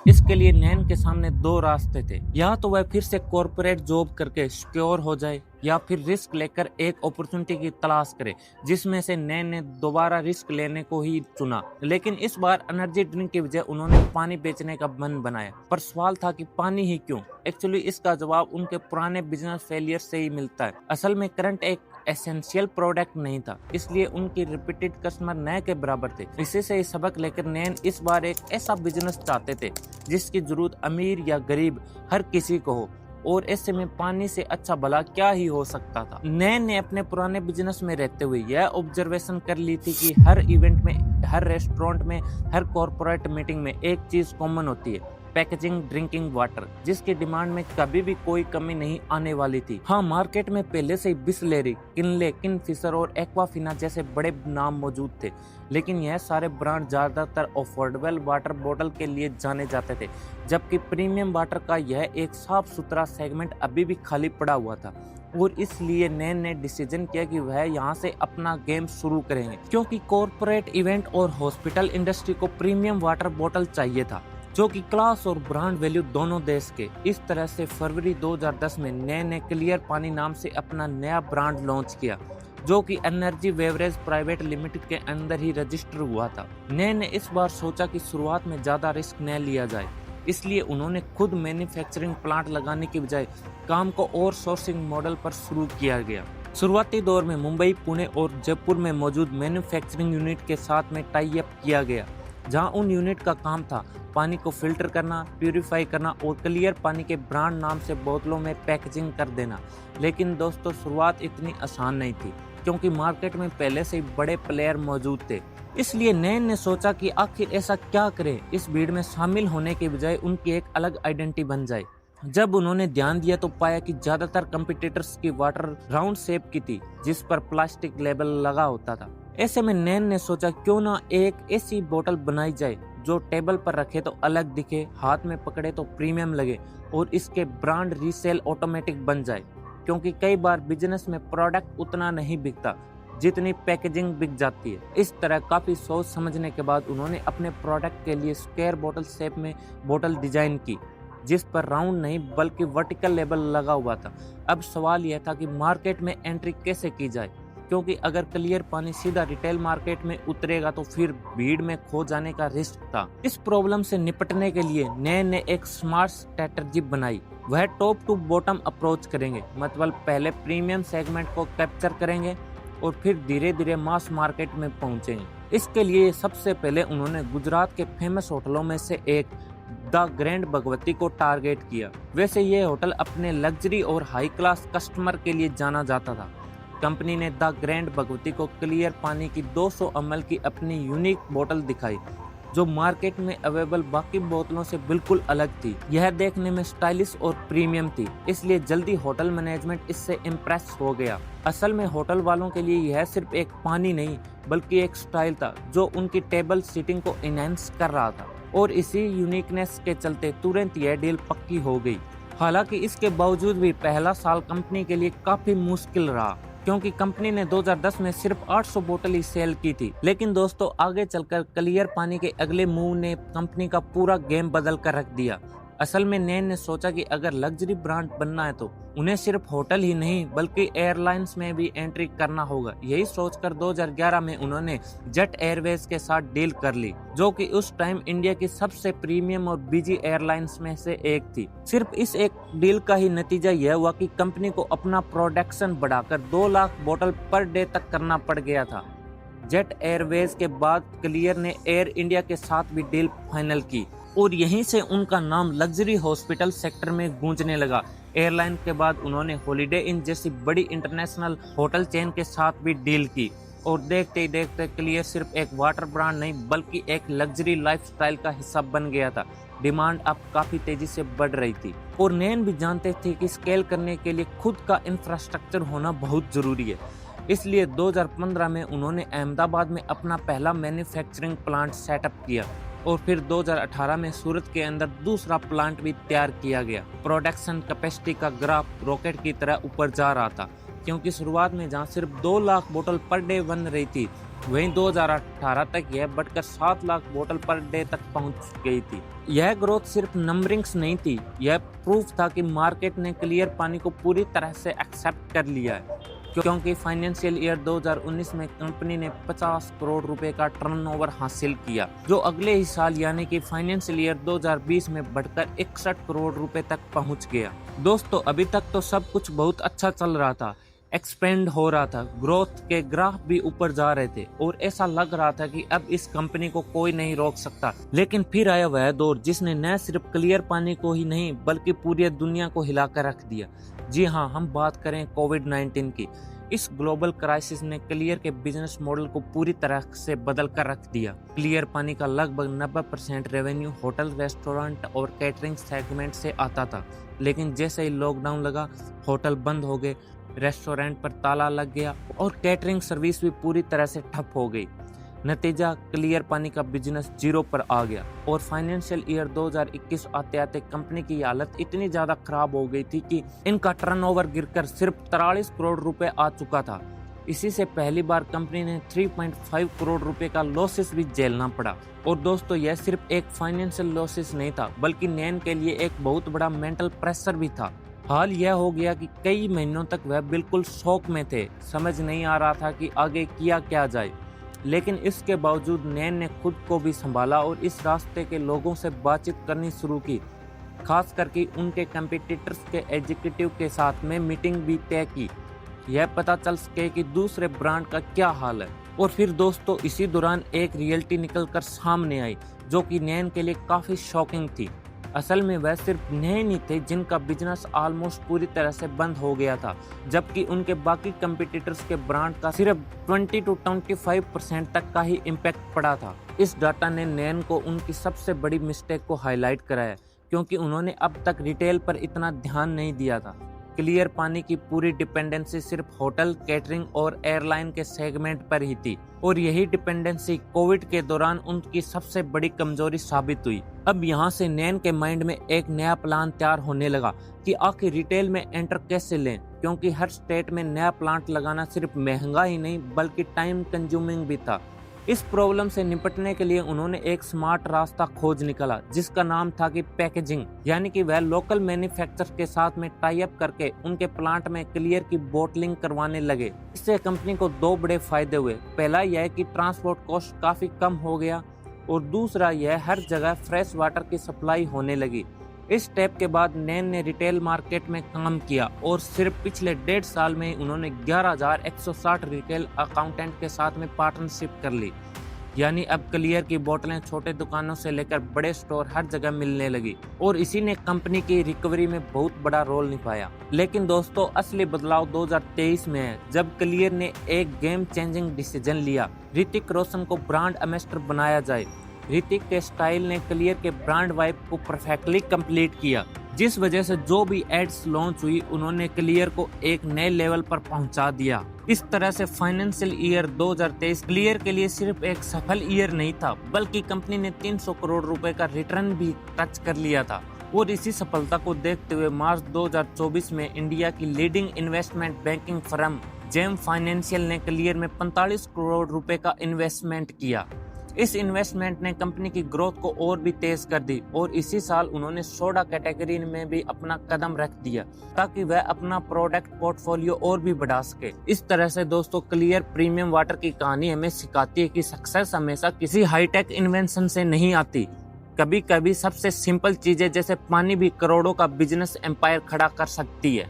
इसके लिए नैन के सामने दो रास्ते थे, या तो वह फिर से कॉर्पोरेट जॉब करके सिक्योर हो जाए या फिर रिस्क लेकर एक अपॉर्चुनिटी की तलाश करे, जिसमें से नैन ने दोबारा रिस्क लेने को ही चुना। लेकिन इस बार एनर्जी ड्रिंक की बजाय उन्होंने पानी बेचने का मन बनाया। पर सवाल था कि पानी ही क्यों? एक्चुअली इसका जवाब उनके पुराने बिजनेस फेलियर से ही मिलता है। असल में करंट एक एसेंशियल प्रोडक्ट नहीं था, इसलिए उनकी रिपीटेड कस्टमर नए के बराबर थे। इसी से सबक लेकर नैन इस बार एक ऐसा बिजनेस चाहते थे जिसकी जरूरत अमीर या गरीब हर किसी को हो, और ऐसे में पानी से अच्छा भला क्या ही हो सकता था। नैन ने अपने पुराने बिजनेस में रहते हुए यह ऑब्जर्वेशन कर ली थी कि हर इवेंट में, हर रेस्टोरेंट में, हर कॉर्पोरेट मीटिंग में एक चीज कॉमन होती है, पैकेजिंग ड्रिंकिंग वाटर, जिसकी डिमांड में कभी भी कोई कमी नहीं आने वाली थी। हाँ, मार्केट में पहले से ही बिसलेरी, किनले, किंगफिशर और एक्वाफिना जैसे बड़े नाम मौजूद थे, लेकिन यह सारे ब्रांड ज्यादातर अफोर्डेबल वाटर बोतल के लिए जाने जाते थे, जबकि प्रीमियम वाटर का यह एक साफ सुथरा सेगमेंट अभी भी खाली पड़ा हुआ था। और इसलिए नैन ने डिसीजन किया कि वह यहाँ से अपना गेम शुरू करेंगे, क्योंकि कॉर्पोरेट इवेंट और हॉस्पिटल इंडस्ट्री को प्रीमियम वाटर बोतल चाहिए था, जो कि क्लास और ब्रांड वैल्यू दोनों देश के। इस तरह से फरवरी 2010 में नैन ने क्लियर पानी नाम से अपना नया ब्रांड लॉन्च किया, जो कि एनर्जी बेवरेज प्राइवेट लिमिटेड के अंदर ही रजिस्टर हुआ था। नैन ने इस बार सोचा कि शुरुआत में ज्यादा रिस्क न लिया जाए, इसलिए उन्होंने खुद मैन्युफैक्चरिंग प्लांट लगाने की बजाय काम को और सोर्सिंग मॉडल पर शुरू किया गया। शुरुआती दौर में मुंबई, पुणे और जयपुर में मौजूद मैन्युफैक्चरिंग यूनिट के साथ में टाई अप किया गया, जहां उन यूनिट का काम था पानी को फिल्टर करना, प्यूरिफाई करना और क्लियर पानी के ब्रांड नाम से बोतलों में पैकेजिंग कर देना। लेकिन दोस्तों, शुरुआत इतनी आसान नहीं थी, क्योंकि मार्केट में पहले से ही बड़े प्लेयर मौजूद थे। इसलिए नैन ने सोचा कि आखिर ऐसा क्या करें इस भीड़ में शामिल होने के बजाय उनकी एक अलग आइडेंटिटी बन जाए। जब उन्होंने ध्यान दिया तो पाया कि ज्यादातर कंपटीटर्स की वाटर राउंड शेप की थी, जिस पर प्लास्टिक लेबल लगा होता था। ऐसे में नैन ने सोचा क्यों ना एक ऐसी बोतल बनाई जाए जो टेबल पर रखे तो अलग दिखे, हाथ में पकड़े तो प्रीमियम लगे और इसके ब्रांड रीसेल ऑटोमेटिक बन जाए, क्योंकि कई बार बिजनेस में प्रोडक्ट उतना नहीं बिकता जितनी पैकेजिंग बिक जाती है। इस तरह काफी सोच समझने के बाद उन्होंने अपने प्रोडक्ट के लिए स्क्वायर बोतल शेप में बोतल डिजाइन की, जिस पर राउंड नहीं बल्कि वर्टिकल लेबल लगा हुआ था। अब सवाल यह था कि मार्केट में एंट्री कैसे की जाए, क्योंकि अगर क्लियर पानी सीधा रिटेल मार्केट में उतरेगा तो फिर भीड़ में खो जाने का रिस्क था। इस प्रॉब्लम से निपटने के लिए नैन ने एक स्मार्ट स्ट्रेटजी बनाई। वह टॉप टू बॉटम अप्रोच करेंगे, मतलब पहले प्रीमियम सेगमेंट को कैप्चर करेंगे और फिर धीरे धीरे मास मार्केट में पहुंचेंगे। इसके लिए सबसे पहले उन्होंने गुजरात के फेमस होटलों में से एक द ग्रैंड भगवती को टारगेट किया। वैसे ये होटल अपने लग्जरी और हाई क्लास कस्टमर के लिए जाना जाता था। कंपनी ने द ग्रैंड भगवती को क्लियर पानी की 200 ml की अपनी यूनिक बोतल दिखाई, जो मार्केट में अवेलेबल बाकी बोतलों से बिल्कुल अलग थी। यह देखने में स्टाइलिश और प्रीमियम थी, इसलिए जल्दी होटल मैनेजमेंट इससे इम्प्रेस हो गया। असल में होटल वालों के लिए यह सिर्फ एक पानी नहीं बल्कि एक स्टाइल था, जो उनकी टेबल सीटिंग को एनहांस कर रहा था, और इसी यूनिकनेस के चलते तुरंत यह डील पक्की हो गई। हालांकि इसके बावजूद भी पहला साल कंपनी के लिए काफी मुश्किल रहा, क्योंकि कंपनी ने 2010 में सिर्फ 800 बोतल ही सेल की थी। लेकिन दोस्तों, आगे चलकर क्लियर पानी के अगले मूव ने कंपनी का पूरा गेम बदल कर रख दिया। असल में नैन ने सोचा कि अगर लग्जरी ब्रांड बनना है तो उन्हें सिर्फ होटल ही नहीं बल्कि एयरलाइंस में भी एंट्री करना होगा। यही सोचकर 2011 में उन्होंने जेट एयरवेज के साथ डील कर ली, जो कि उस टाइम इंडिया की सबसे प्रीमियम और बिजी एयरलाइंस में से एक थी। सिर्फ इस एक डील का ही नतीजा यह हुआ कि कंपनी को अपना प्रोडक्शन बढ़ाकर 2 लाख बोतल पर डे तक करना पड़ गया था। जेट एयरवेज के बाद क्लियर ने एयर इंडिया के साथ भी डील फाइनल की, और यहीं से उनका नाम लग्जरी हॉस्पिटल सेक्टर में गूंजने लगा। एयरलाइन के बाद उन्होंने हॉलिडे इन जैसी बड़ी इंटरनेशनल होटल चेन के साथ भी डील की, और देखते ही देखते क्लियर सिर्फ एक वाटर ब्रांड नहीं बल्कि एक लग्जरी लाइफस्टाइल का हिस्सा बन गया था। डिमांड अब काफी तेजी से बढ़ रही थी, और नैन भी जानते थे कि स्केल करने के लिए खुद का इंफ्रास्ट्रक्चर होना बहुत जरूरी है। इसलिए 2015 में उन्होंने अहमदाबाद में अपना पहला मैन्युफैक्चरिंग प्लांट सेटअप किया, और फिर 2018 में सूरत के अंदर दूसरा प्लांट भी तैयार किया गया। प्रोडक्शन कैपेसिटी का ग्राफ रॉकेट की तरह ऊपर जा रहा था, क्योंकि शुरुआत में जहां सिर्फ 2 लाख बोतल पर डे बन रही थी, वहीं 2018 तक यह बढ़कर 7 लाख बोतल पर डे तक पहुंच गई थी। यह ग्रोथ सिर्फ नंबरिंग्स नहीं थी, यह प्रूफ था कि मार्केट ने क्लियर पानी को पूरी तरह से एक्सेप्ट कर लिया है, क्योंकि फाइनेंशियल ईयर 2019 में कंपनी ने 50 करोड़ रुपए का टर्नओवर हासिल किया, जो अगले ही साल यानी कि फाइनेंशियल ईयर 2020 में बढ़कर 61 करोड़ रुपए तक पहुंच गया। दोस्तों, अभी तक तो सब कुछ बहुत अच्छा चल रहा था, एक्सपेंड हो रहा था, ग्रोथ के ग्राफ भी ऊपर जा रहे थे और ऐसा लग रहा था कि अब इस कंपनी को कोई नहीं रोक सकता। लेकिन फिर आया वह दौर जिसने न सिर्फ क्लियर पानी को ही नहीं बल्कि पूरी दुनिया को हिलाकर रख दिया। जी हाँ, हम बात करें कोविड-19 की। इस ग्लोबल क्राइसिस ने क्लियर के बिजनेस मॉडल को पूरी तरह से बदल कर रख दिया। क्लियर पानी का लगभग 90% रेवेन्यू होटल, रेस्टोरेंट और कैटरिंग सेगमेंट से आता था, लेकिन जैसे ही लॉकडाउन लगा, होटल बंद हो गए, रेस्टोरेंट पर ताला लग गया और कैटरिंग सर्विस भी पूरी तरह से ठप हो गई। नतीजा, क्लियर पानी का बिजनेस जीरो पर आ गया और फाइनेंशियल ईयर 2021 आते आते कंपनी की हालत इतनी ज्यादा खराब हो गई थी कि इनका टर्नओवर गिरकर सिर्फ 43 करोड़ रुपए आ चुका था। इसी से पहली बार कंपनी ने 3.5 करोड़ रुपए का लॉसेस भी झेलना पड़ा। और दोस्तों, यह सिर्फ एक फाइनेंशियल लॉसेस नहीं था, बल्कि नैन के लिए एक बहुत बड़ा मेंटल प्रेशर भी था। हाल यह हो गया कि कई महीनों तक वह बिल्कुल शौक में थे, समझ नहीं आ रहा था कि आगे किया क्या जाए। लेकिन इसके बावजूद नैन ने खुद को भी संभाला और इस रास्ते के लोगों से बातचीत करनी शुरू की, खास करके उनके कंपटीटर्स के एग्जीक्यूटिव के साथ में मीटिंग भी तय की, यह पता चल सके कि दूसरे ब्रांड का क्या हाल है। और फिर दोस्तों, इसी दौरान एक रियलिटी निकल कर सामने आई जो कि नैन के लिए काफी शॉकिंग थी। असल में वह सिर्फ नैन ही थे जिनका बिजनेस ऑलमोस्ट पूरी तरह से बंद हो गया था, जबकि उनके बाकी कंपटीटर्स के ब्रांड का सिर्फ 20 to 25% तक का ही इम्पैक्ट पड़ा था। इस डाटा ने नैन को उनकी सबसे बड़ी मिस्टेक को हाईलाइट कराया, क्योंकि उन्होंने अब तक रिटेल पर इतना ध्यान नहीं दिया था। क्लियर पानी की पूरी डिपेंडेंसी सिर्फ होटल, कैटरिंग और एयरलाइन के सेगमेंट पर ही थी और यही डिपेंडेंसी कोविड के दौरान उनकी सबसे बड़ी कमजोरी साबित हुई। अब यहाँ से नैन के माइंड में एक नया प्लान तैयार होने लगा कि आखिर रिटेल में एंटर कैसे लें, क्योंकि हर स्टेट में नया प्लांट लगाना सिर्फ महंगा ही नहीं बल्कि टाइम कंज्यूमिंग भी था। इस प्रॉब्लम से निपटने के लिए उन्होंने एक स्मार्ट रास्ता खोज निकाला, जिसका नाम था कि पैकेजिंग, यानी कि वह लोकल मैन्युफैक्चरर के साथ में टाई अप करके उनके प्लांट में क्लियर की बोटलिंग करवाने लगे। इससे कंपनी को दो बड़े फायदे हुए। पहला यह कि ट्रांसपोर्ट कॉस्ट काफी कम हो गया और दूसरा यह हर जगह फ्रेश वाटर की सप्लाई होने लगी। इस स्टेप के बाद नैन ने रिटेल मार्केट में काम किया और सिर्फ पिछले 1.5 साल में उन्होंने 11,160 रिटेल अकाउंटेंट के साथ में पार्टनरशिप कर ली। यानी अब क्लियर की बोतलें छोटे दुकानों से लेकर बड़े स्टोर हर जगह मिलने लगी और इसी ने कंपनी की रिकवरी में बहुत बड़ा रोल निभाया। लेकिन दोस्तों, असली बदलाव 2023 में है, जब क्लियर ने एक गेम चेंजिंग डिसीजन लिया। ऋतिक रोशन को ब्रांड एम्बेसडर बनाया जाए। ऋतिक के स्टाइल ने क्लियर के ब्रांड वाइब को परफेक्टली कंप्लीट किया, जिस वजह से जो भी एड्स लॉन्च हुई उन्होंने क्लियर को एक नए लेवल पर पहुंचा दिया। इस तरह से फाइनेंशियल ईयर 2023 क्लियर के लिए सिर्फ एक सफल ईयर नहीं था, बल्कि कंपनी ने 300 करोड़ रुपए का रिटर्न भी टच कर लिया था। और इसी सफलता को देखते हुए मार्च 2024 में इंडिया की leading investment banking firm JM financial ने क्लियर में 45 करोड़ रुपए का इन्वेस्टमेंट किया। इस इन्वेस्टमेंट ने कंपनी की ग्रोथ को और भी तेज कर दी और इसी साल उन्होंने सोडा कैटेगरी में भी अपना कदम रख दिया, ताकि वह अपना प्रोडक्ट पोर्टफोलियो और भी बढ़ा सके। इस तरह से दोस्तों, क्लियर प्रीमियम वाटर की कहानी हमें सिखाती है कि सक्सेस हमेशा किसी हाईटेक इन्वेंशन से नहीं आती। कभी कभी सबसे सिंपल चीजें जैसे पानी भी करोड़ों का बिजनेस एम्पायर खड़ा कर सकती है।